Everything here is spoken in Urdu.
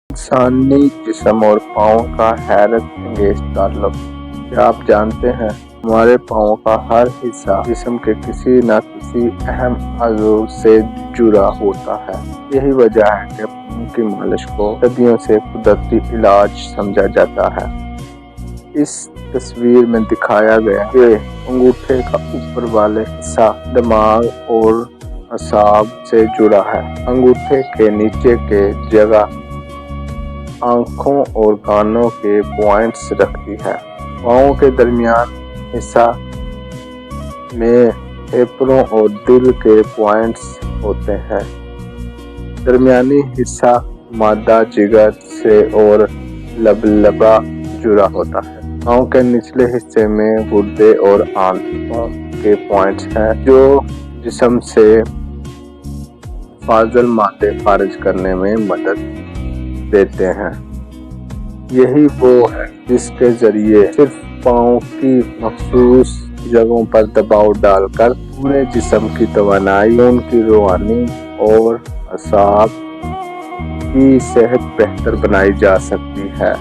انسانی جسم اور پاؤں کا حیرت انگیز تعلق۔ کیا آپ جانتے ہیں ہمارے پاؤں کا ہر حصہ جسم کے کسی نہ کسی اہم عضو سے جڑا ہوتا ہے۔ یہی وجہ ہے کہ پاؤں کی مالش کو صدیوں سے قدرتی علاج سمجھا جاتا ہے۔ اس تصویر میں دکھایا گیا کہ انگوٹھے کا اوپر والا حصہ دماغ اور اعصاب سے جڑا ہے۔ انگوٹھے کے نیچے کی جگہ آنکھوں اور کانوں کے پوائنٹس رکھتی ہے۔ پاؤں کے درمیانی حصہ میں پھیپھڑوں اور دل کے پوائنٹس ہوتے ہیں۔ درمیانی حصہ معدہ، جگر سے اور لبلبہ جڑا ہوتا ہے۔ پاؤں کے نچلے حصے میں گردے اور آنتوں کے پوائنٹس ہیں جو جسم سے فاضل مادے خارج کرنے میں مدد دیتے ہیں۔ یہی وہ ہے جس کے ذریعے صرف پاؤں کی مخصوص جگہوں پر دباؤ ڈال کر پورے جسم کی توانائی، خون کی روانی اور اعصاب کی صحت بہتر بنائی جا سکتی ہے۔